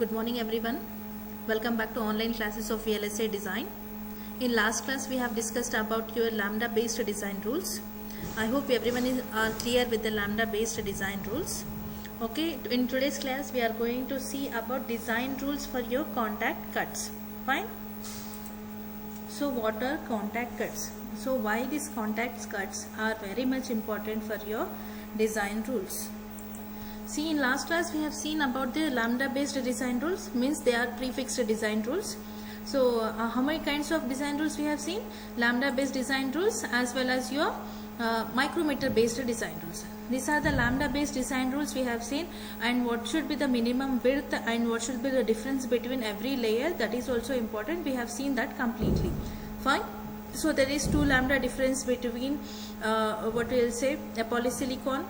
Good morning everyone. Welcome back to online classes of VLSI design. In last class we have discussed about your lambda based design rules. I hope everyone is clear with the lambda based design rules. Okay, in today's class we are going to see about design rules for your contact cuts. Fine. So what are contact cuts? So why these contact cuts are very much important for your design rules? See, in last class we have seen about the lambda based design rules, means they are prefixed design rules. So how many kinds of design rules we have seen? Lambda based design rules as well as your micrometer based design rules. These are the lambda based design rules we have seen, and what should be the minimum width and what should be the difference between every layer, that is also important. We have seen that completely. Fine. So there is 2 lambda difference between what we will say a polysilicon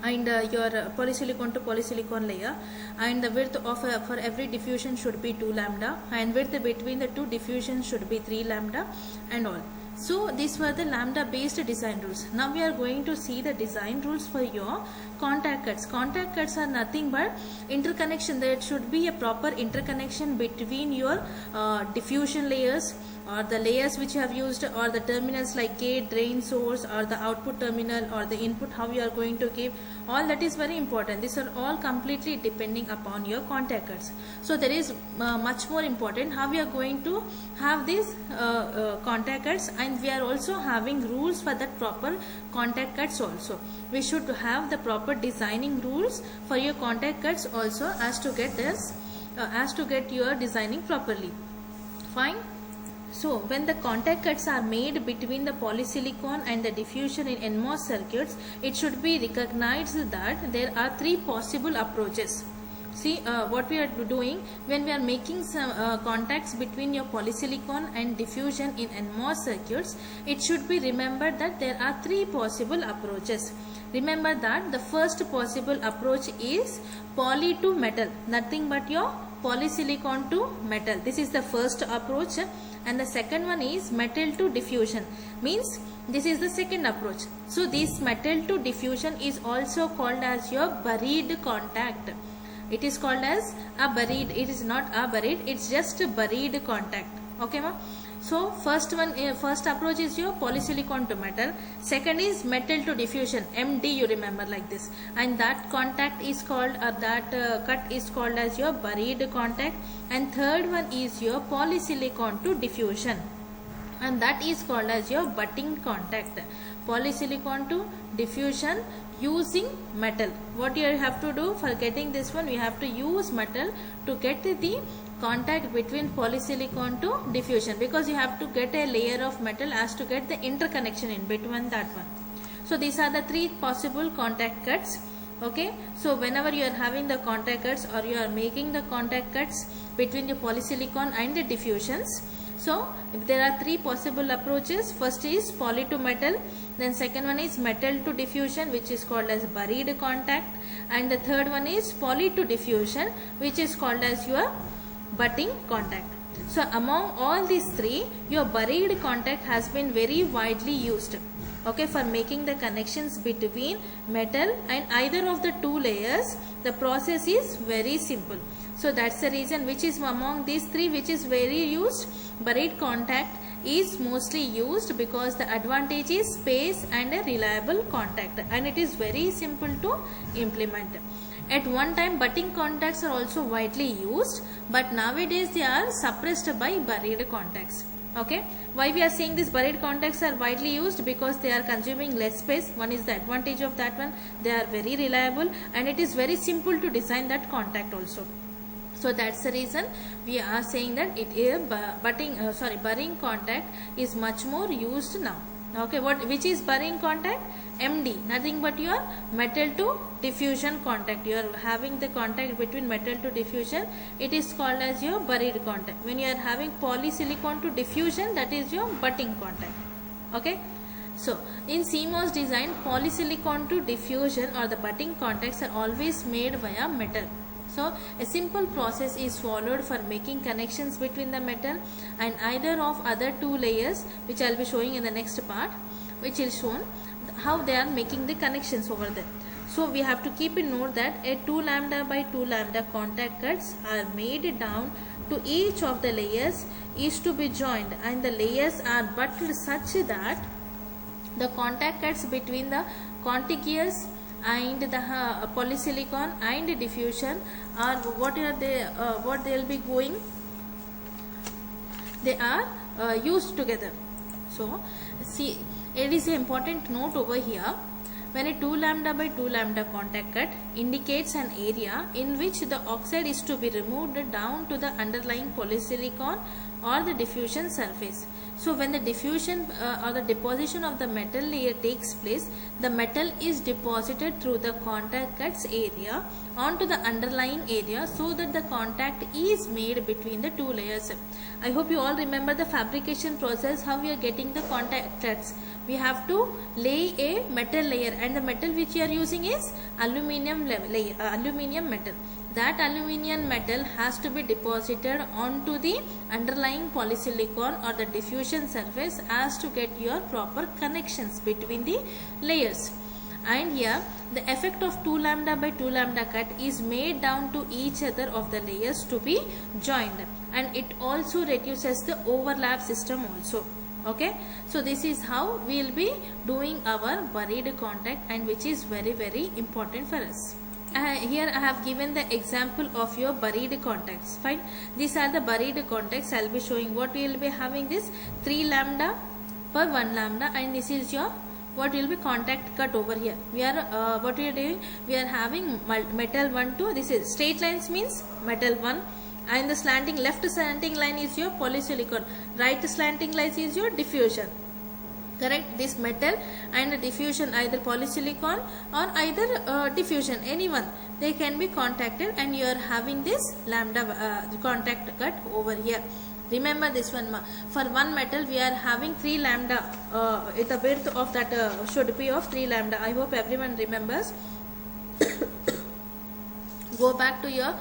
and your polysilicon to polysilicon layer, and the width of for every diffusion should be 2 lambda, and width between the 2 diffusions should be 3 lambda and all. So these were the lambda based design rules. Now we are going to see the design rules for your contact cuts. Contact cuts are nothing but interconnection. There should be a proper interconnection between your diffusion layers, or the layers which you have used, or the terminals like gate, drain, source, or the output terminal, or the input how you are going to give. All that is very important. These are all completely depending upon your contact cuts. So there is much more important how we are going to have these contact cuts, and we are also having rules for that proper contact cuts also. We should have the proper designing rules for your contact cuts also, as to get this your designing properly. Fine. So when the contact cuts are made between the polysilicon and the diffusion in NMOS circuits, it should be recognized that there are 3 possible approaches. See what we are doing when we are making some contacts between your polysilicon and diffusion in NMOS circuits. It should be remembered that there are 3 possible approaches. Remember that the first possible approach is poly to metal, nothing but your polysilicon to metal. This is the first approach. And the second one is metal to diffusion, means this is the second approach. So this metal to diffusion is also called as your buried contact. It is called as a buried, it is not a buried, it's just a buried contact. Okay ma? So first approach is your polysilicon to metal. Second is metal to diffusion, MD, you remember like this, and that contact is called, that cut is called as your buried contact. And third one is your polysilicon to diffusion, and that is called as your butting contact. Polysilicon to diffusion using metal. What you have to do for getting this one, we have to use metal to get the contact between polysilicon to diffusion, because you have to get a layer of metal as to get the interconnection in between that one. So these are the 3 possible contact cuts. Okay, so whenever you are having the contact cuts, or you are making the contact cuts between the polysilicon and the diffusions, so if there are 3 possible approaches. First is poly to metal, then second one is metal to diffusion, which is called as buried contact, and the third one is poly to diffusion, which is called as your butting contact. So among all these 3, your buried contact has been very widely used, okay, for making the connections between metal and either of the 2 layers. The process is very simple. So that's the reason which is among these 3 which is very used. Buried contact is mostly used because the advantage is space and a reliable contact, and it is very simple to implement. At one time butting contacts are also widely used, but nowadays they are suppressed by buried contacts. Okay, why we are saying these buried contacts are widely used? Because they are consuming less space. One is the advantage of that one. They are very reliable, and it is very simple to design that contact also. So that's the reason we are saying that it is burying contact is much more used now. Okay, which is burying contact? MD, nothing but your metal to diffusion contact. You are having the contact between metal to diffusion, it is called as your buried contact. When you are having polysilicon to diffusion, that is your butting contact. Okay, so in CMOS design, polysilicon to diffusion or the butting contacts are always made via metal. So a simple process is followed for making connections between the metal and either of other 2 layers, which I will be showing in the next part, which is shown how they are making the connections over there. So we have to keep in note that a 2 lambda by 2 lambda contact cuts are made down to each of the layers is to be joined, and the layers are butted such that the contact cuts between the contiguous and the polysilicon and diffusion are what they will be going, they are used together. So see, it is an important note over here. When a 2 lambda by 2 lambda contact cut indicates an area in which the oxide is to be removed down to the underlying polysilicon or the diffusion surface. So when the diffusion or the deposition of the metal layer takes place, the metal is deposited through the contact cuts area onto the underlying area so that the contact is made between the two layers. I hope you all remember the fabrication process, how we are getting the contact cuts. We have to lay a metal layer, and the metal which we are using is aluminium layer, aluminium metal. That aluminium metal has to be deposited onto the underlying polysilicon or the diffusion surface as to get your proper connections between the layers. And here the effect of 2 lambda by 2 lambda cut is made down to each other of the layers to be joined, and it also reduces the overlap system also. Okay, so this is how we will be doing our buried contact, and which is very important for us. Here I have given the example of your buried contacts. Fine, these are the buried contacts. I will be showing what we will be having this 3 lambda per 1 lambda, and this is your what will be contact cut over here. We are what we are doing, we are having metal 1 2, this is straight lines means metal 1, and the slanting left slanting line is your polysilicon, right slanting line is your diffusion. Correct, this metal and the diffusion, either polysilicon or either diffusion, anyone, they can be contacted, and you are having this lambda contact cut over here. Remember this one, for one metal we are having 3 lambda, the width of that should be of 3 lambda. I hope everyone remembers. Go back to your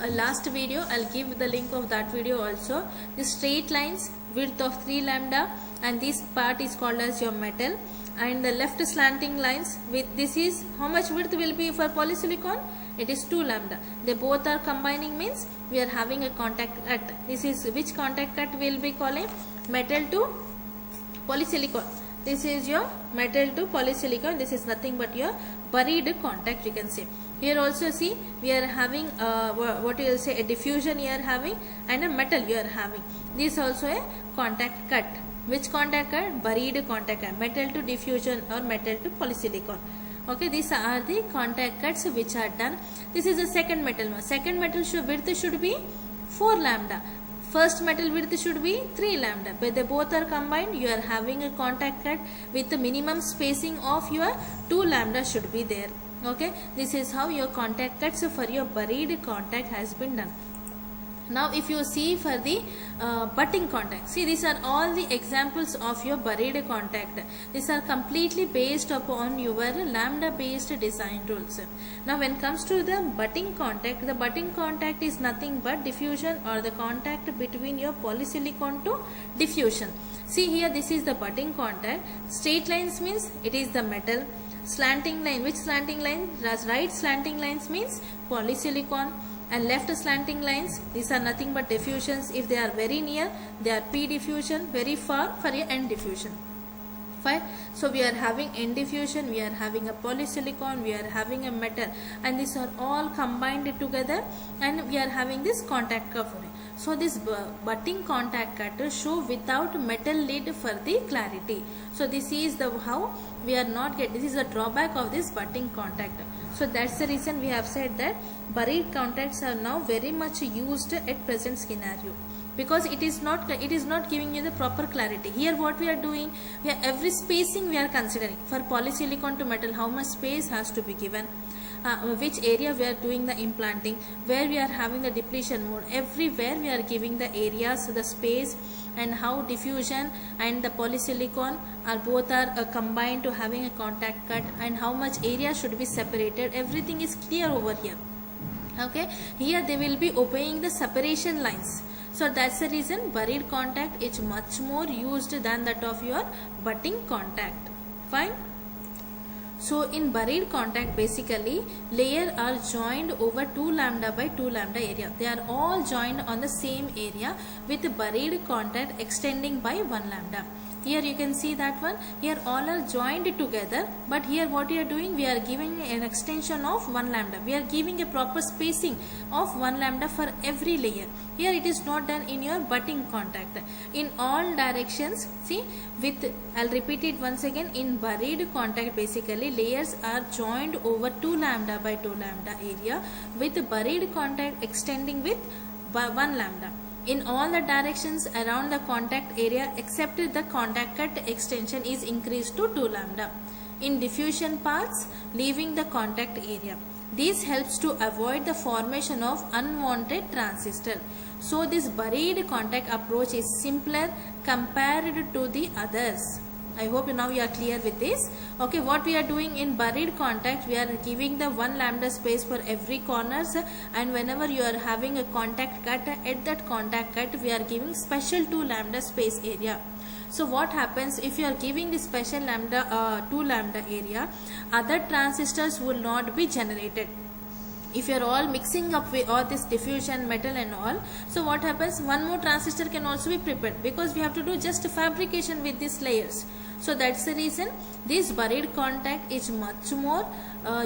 last video, I'll give the link of that video also. The straight lines, width of 3 lambda, and this part is called as your metal, and the left slanting lines with this is how much width will be for polysilicon, it is 2 lambda. They both are combining means we are having a contact cut. This is which contact cut we will be calling? Metal to polysilicon. This is your metal to polysilicon. This is nothing but your buried contact, you can say. Here also see, we are having what you will say, a diffusion you are having, and a metal you are having. This also a contact cut. Which contact cut? Buried contact cut. Metal to diffusion or metal to polysilicon. Okay, these are the contact cuts which are done. This is the second metal. Second metal width should be 4 lambda. First metal width should be 3 lambda. But they both are combined, you are having a contact cut with the minimum spacing of your 2 lambda should be there. Okay, this is how your contact cuts for your buried contact has been done. Now if you see for the butting contact, see these are all the examples of your buried contact. These are completely based upon your lambda based design rules. Now when it comes to the butting contact is nothing but diffusion or the contact between your polysilicon to diffusion. See here, this is the butting contact. Straight lines means it is the metal. Slanting line, which slanting line? Right slanting lines means polysilicon, and left slanting lines, these are nothing but diffusions. If they are very near, they are P diffusion, very far for your N diffusion. Fine. So we are having N diffusion, we are having a polysilicon, we are having a metal, and these are all combined together, and we are having this contact curve. So this butting contact cut show without metal lid for the clarity. So this is the how we are not get. This is the drawback of this butting contact. So that's the reason we have said that buried contacts are now very much used at present scenario, because it is not giving you the proper clarity. Here what we are doing, every spacing we are considering. For polysilicon to metal, how much space has to be given, which area we are doing the implanting, where we are having the depletion mode, everywhere we are giving the areas, the space, and how diffusion and the polysilicon are both are combined to having a contact cut, and how much area should be separated. Everything is clear over here. Okay, here they will be obeying the separation lines. So that's the reason buried contact is much more used than that of your butting contact. Fine. So in buried contact, basically layer are joined over 2 lambda by 2 lambda area. They are all joined on the same area with buried contact extending by 1 lambda. Here you can see that one. Here all are joined together, but here what we are doing, we are giving an extension of 1 lambda. We are giving a proper spacing of 1 lambda for every layer. Here it is not done in your butting contact. In all directions, see, with, I'll repeat it once again, in buried contact basically layers are joined over 2 lambda by 2 lambda area with buried contact extending with 1 lambda. In all the directions around the contact area except the contact cut extension is increased to 2 lambda. In diffusion paths leaving the contact area. This helps to avoid the formation of unwanted transistor. So this buried contact approach is simpler compared to the others. I hope now you are clear with this. Okay, what we are doing in buried contact, we are giving the 1 lambda space for every corners, and whenever you are having a contact cut, at that contact cut we are giving special 2 lambda space area. So what happens if you are giving the special lambda 2 lambda area, other transistors will not be generated. If you are all mixing up with all this diffusion metal and all, so what happens, one more transistor can also be prepared because we have to do just fabrication with these layers. So that's the reason this buried contact is much more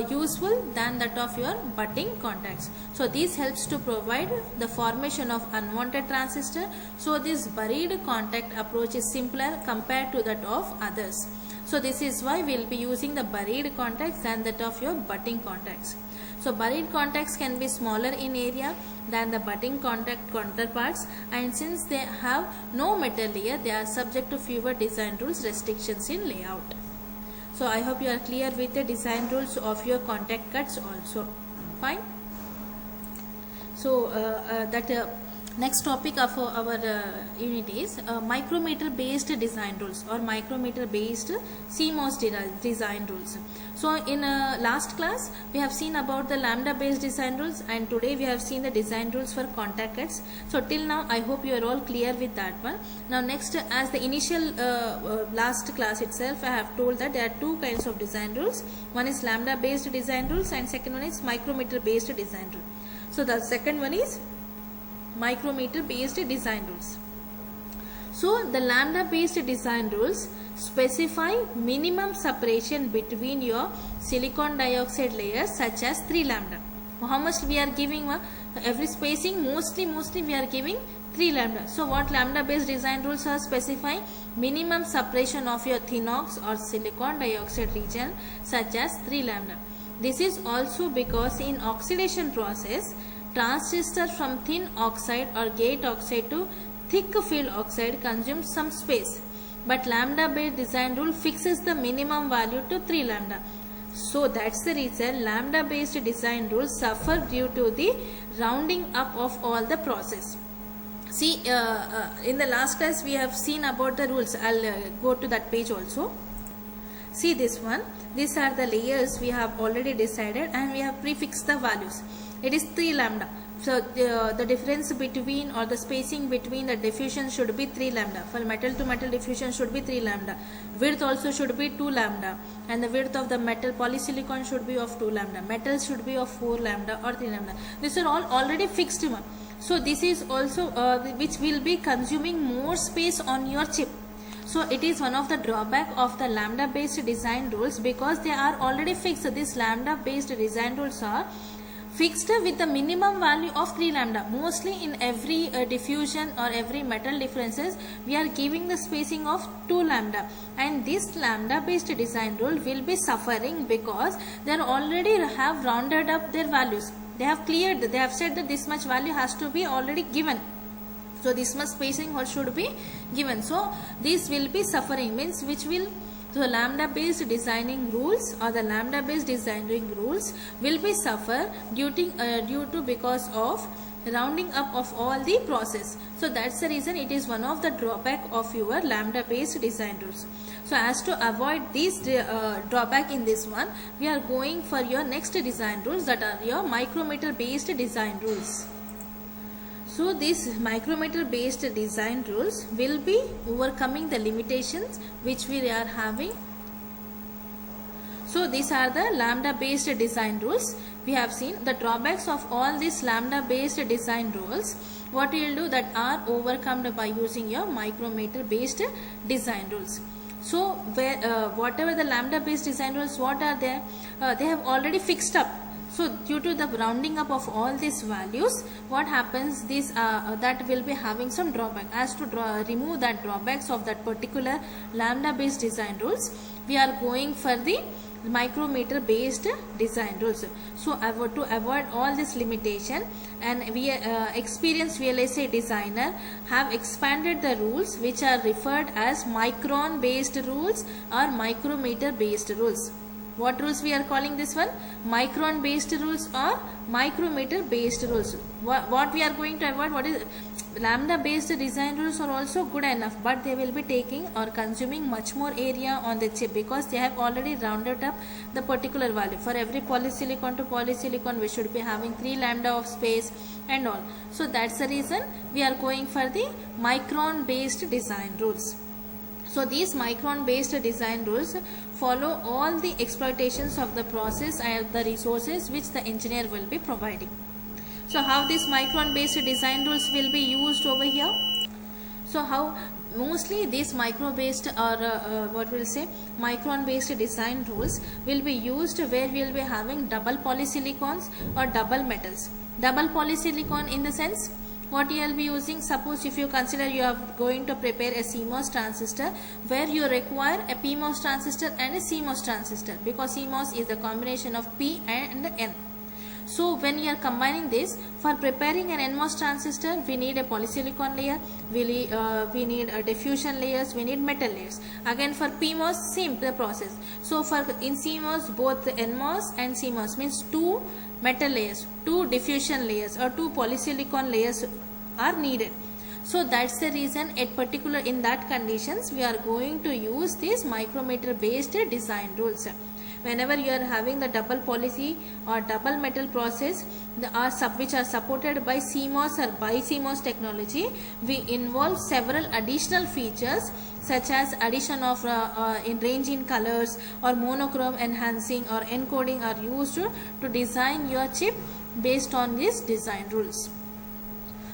useful than that of your butting contacts. So this helps to provide the formation of unwanted transistor. So this buried contact approach is simpler compared to that of others. So this is why we will be using the buried contacts than that of your butting contacts. So buried contacts can be smaller in area than the butting contact counterparts, and since they have no metal layer, they are subject to fewer design rules restrictions in layout. So I hope you are clear with the design rules of your contact cuts also. Fine. So next topic of our unit is micrometer based design rules or micrometer based CMOS design rules. So in last class we have seen about the lambda based design rules, and today we have seen the design rules for contact cuts. So till now I hope you are all clear with that one. Now next, as the initial last class itself I have told that there are two kinds of design rules. One is lambda based design rules and second one is micrometer based design rule. So the second one is micrometer based design rules. So the lambda based design rules specify minimum separation between your silicon dioxide layers such as 3 lambda. How much we are giving every spacing? Mostly we are giving 3 lambda. So what lambda based design rules are specifying? Minimum separation of your thin ox or silicon dioxide region such as 3 lambda. This is also because in oxidation process, transistor from thin oxide or gate oxide to thick field oxide consumes some space, but lambda based design rule fixes the minimum value to 3 lambda. So that's the reason lambda based design rules suffer due to the rounding up of all the process. See, in the last class we have seen about the rules. I'll go to that page also. See this one. These are the layers we have already decided and we have prefixed the values. It is 3 lambda. So the difference between or the spacing between the diffusion should be 3 lambda. For metal to metal diffusion should be 3 lambda. Width also should be 2 lambda. And the width of the metal polysilicon should be of 2 lambda. Metal should be of 4 lambda or 3 lambda. These are all already fixed one. So this is also which will be consuming more space on your chip. So it is one of the drawback of the lambda based design rules because they are already fixed. These lambda based design rules are fixed with the minimum value of 3 lambda. Mostly in every diffusion or every metal differences we are giving the spacing of 2 lambda, and this lambda based design rule will be suffering because they already have rounded up their values. They have cleared, they have said that this much value has to be already given. So this much spacing should be given. So this will be suffering, means which will, so lambda based designing rules or the lambda based designing rules will be suffer due to because of rounding up of all the process. So that's the reason it is one of the drawback of your lambda based design rules. So as to avoid this drawback in this one, we are going for your next design rules, that are your micrometer based design rules. So these micrometer based design rules will be overcoming the limitations which we are having. So these are the lambda based design rules. We have seen the drawbacks of all these lambda based design rules. What you will do that are overcome by using your micrometer based design rules. So whatever the lambda based design rules, what are there? They have already fixed up. So due to the rounding up of all these values, what happens, this that will be having some drawback. As to remove that drawbacks of that particular lambda based design rules, we are going for the micrometer based design rules. So to avoid all this limitation, and we experienced VLSI designer have expanded the rules which are referred as micron based rules or micrometer based rules. What rules we are calling this one? Micron based rules or micrometer based rules. What we are going to avoid, what is lambda based design rules are also good enough, but they will be taking or consuming much more area on the chip because they have already rounded up the particular value. For every polysilicon to polysilicon, we should be having 3 lambda of space and all. So that's the reason we are going for the micron based design rules. So these micron based design rules follow all the exploitations of the process and the resources which the engineer will be providing. So how these micron based design rules will be used over here? So how mostly these micron based or micron based design rules will be used where we will be having double polysilicons or double metals. Double polysilicon in the sense, what you will be using, suppose if you consider you are going to prepare a CMOS transistor where you require a PMOS transistor and a CMOS transistor, because CMOS is the combination of P and N. So when you are combining this, for preparing an NMOS transistor, we need a polysilicon layer, we need a diffusion layers, we need metal layers. Again for PMOS, same the process. So for in CMOS, both the NMOS and CMOS means 2 metal layers, 2 diffusion layers or 2 polysilicon layers are needed. So that's the reason at particular in that conditions we are going to use these micrometer based design rules. Whenever you are having the double poly or double metal process which are supported by CMOS or BiCMOS technology, we involve several additional features such as addition of in range in colors or monochrome enhancing or encoding are used to design your chip based on these design rules.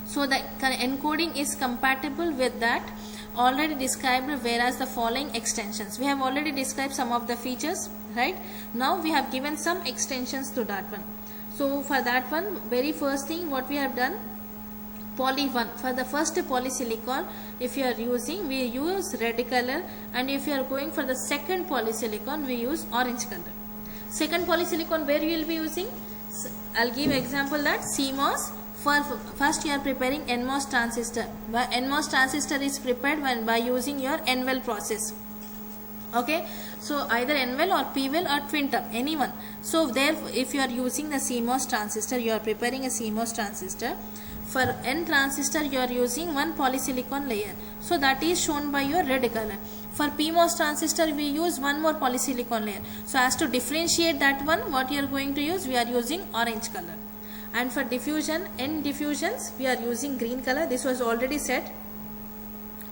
So the encoding is compatible with that already described, whereas the following extensions, we have already described some of the features, right? Now we have given some extensions to that one. So for that one, very first thing what we have done, poly 1, for the first polysilicon, if you are using, we use red color, and if you are going for the second polysilicon, we use orange color. Second polysilicon, where you will be using, I'll give example that CMOS. First you are preparing NMOS transistor. NMOS transistor is prepared by using your N-well process. Okay, so either N-well or P-well or twin tub, anyone. So there, if you are using the CMOS transistor, you are preparing a CMOS transistor. For N transistor, you are using 1 polysilicon layer. So that is shown by your red color. For PMOS transistor, we use 1 more polysilicon layer. So as to differentiate that one, what you are going to use, we are using orange color. And for diffusion, N diffusions, we are using green color. This was already said.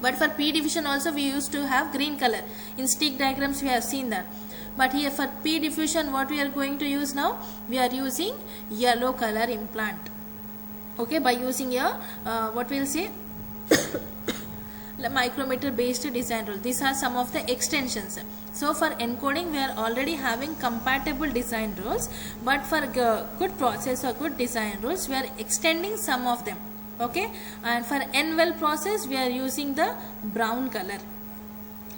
But for P diffusion also we used to have green color. In stick diagrams we have seen that. But here for P diffusion, what we are going to use now, we are using yellow color implant. Okay, by using your what we will say micrometer based design rule. These are some of the extensions. So for encoding, we are already having compatible design rules, but for good process or good design rules, we are extending some of them. Okay, and for N-well process, we are using the brown color,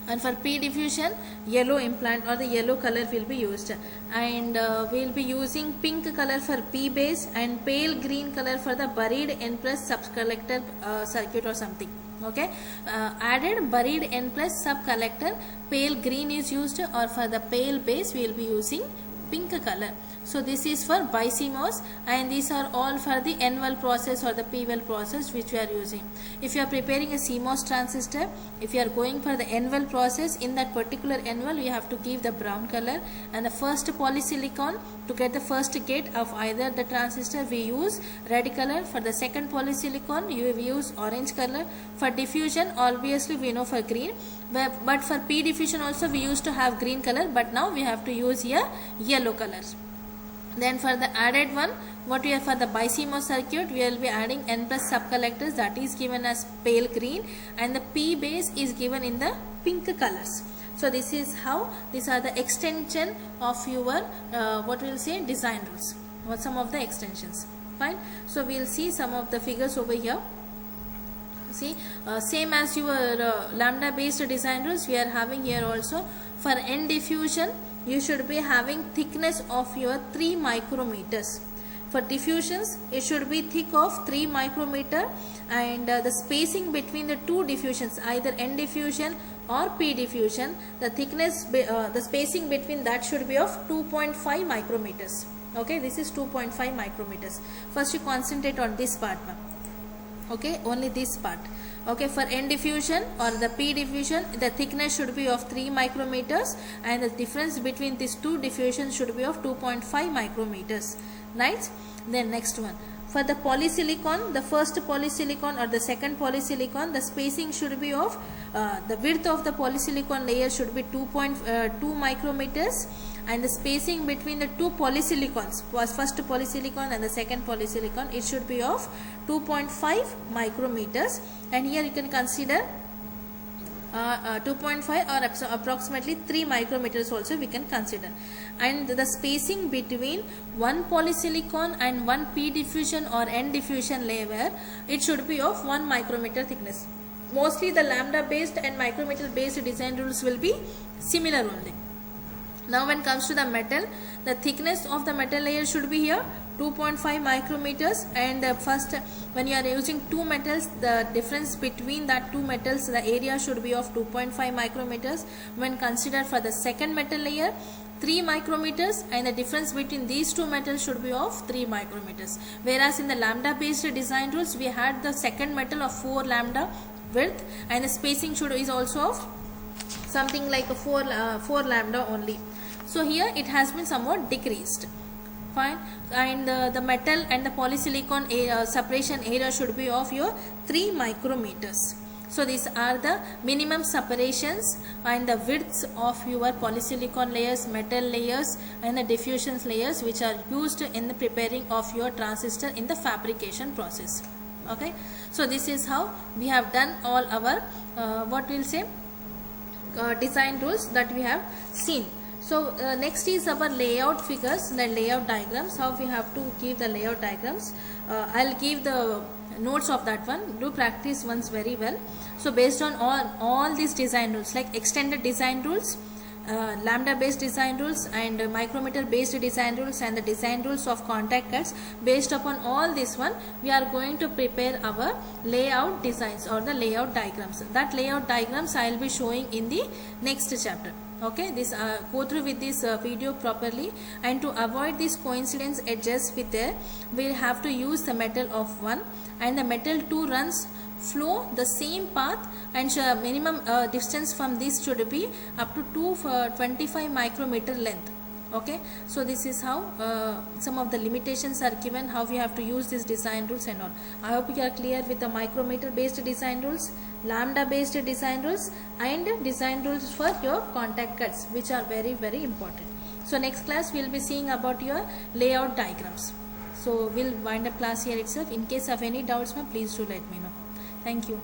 and for P diffusion, yellow implant or the yellow color will be used, and we will be using pink color for P base and pale green color for the buried N plus subcollector circuit or something. Okay, added buried N plus subcollector, pale green is used, or for the pale base we will be using pink color. So this is for BiCMOS, and these are all for the N-well process or the P-well process which we are using. If you are preparing a CMOS transistor, if you are going for the N-well process, in that particular N-well you have to give the brown color, and the first polysilicon, to get the first gate of either the transistor we use red color. For the second polysilicon you use orange color. For diffusion obviously we know for green, but for P diffusion also we used to have green color, but now we have to use here yellow color. Then for the added one, what we have for the BiCMOS circuit, we will be adding N plus subcollectors, that is given as pale green, and the P base is given in the pink colors. So this is how, these are the extension of your what we will say design rules, or some of the extensions. Fine. So we will see some of the figures over here. See, same as your lambda based design rules, we are having here also. For N diffusion, you should be having thickness of your 3 micrometers. For diffusions, it should be thick of 3 micrometer, and the spacing between the two diffusions, either N diffusion or P diffusion, the thickness, the spacing between that should be of 2.5 micrometers. Okay, this is 2.5 micrometers. First you concentrate on this part, ma'am. Okay, only this part. Okay, for N diffusion or the P diffusion, the thickness should be of 3 micrometers, and the difference between these two diffusions should be of 2.5 micrometers. Right? Then next one. For the polysilicon, the first polysilicon or the second polysilicon, the spacing should be of, the width of the polysilicon layer should be 2.2 micrometers, and the spacing between the two polysilicons, was first polysilicon and the second polysilicon, it should be of 2.5 micrometers, and here you can consider 2.5 or approximately 3 micrometers also we can consider. And the spacing between one polysilicon and one P diffusion or N diffusion layer, it should be of 1 micrometer thickness. Mostly the lambda based and micrometer based design rules will be similar only. Now when it comes to the metal, the thickness of the metal layer should be here 2.5 micrometers, and first when you are using two metals, the difference between that two metals, the area should be of 2.5 micrometers. When considered for the second metal layer, 3 micrometers, and the difference between these two metals should be of 3 micrometers. Whereas in the lambda based design rules, we had the second metal of 4 lambda width, and the spacing is also of something like a 4 lambda only. So here it has been somewhat decreased. Fine. And the metal and the polysilicon separation area should be of your 3 micrometers. So these are the minimum separations and the widths of your polysilicon layers, metal layers, and the diffusion layers which are used in the preparing of your transistor in the fabrication process. Okay. So this is how we have done all our what we'll say design rules that we have seen. So next is our layout figures, the layout diagrams, how we have to give the layout diagrams. I'll give the notes of that one. Do practice once very well. So based on all these design rules, like extended design rules, lambda based design rules, and micrometer based design rules, and the design rules of contact cuts, based upon all this one, we are going to prepare our layout designs or the layout diagrams. That layout diagrams I will be showing in the next chapter. Okay, this go through with this video properly, and to avoid this coincidence edges with there, we have to use the metal of 1, and the metal 2 runs flow the same path, and minimum distance from this should be up to 25 micrometer length. Okay, so this is how some of the limitations are given, how we have to use these design rules and all. I hope you are clear with the micrometer based design rules, lambda based design rules, and design rules for your contact cuts, which are very very important. So next class we will be seeing about your layout diagrams. So we'll wind up class here itself. In case of any doubts, please do let me know. Thank you.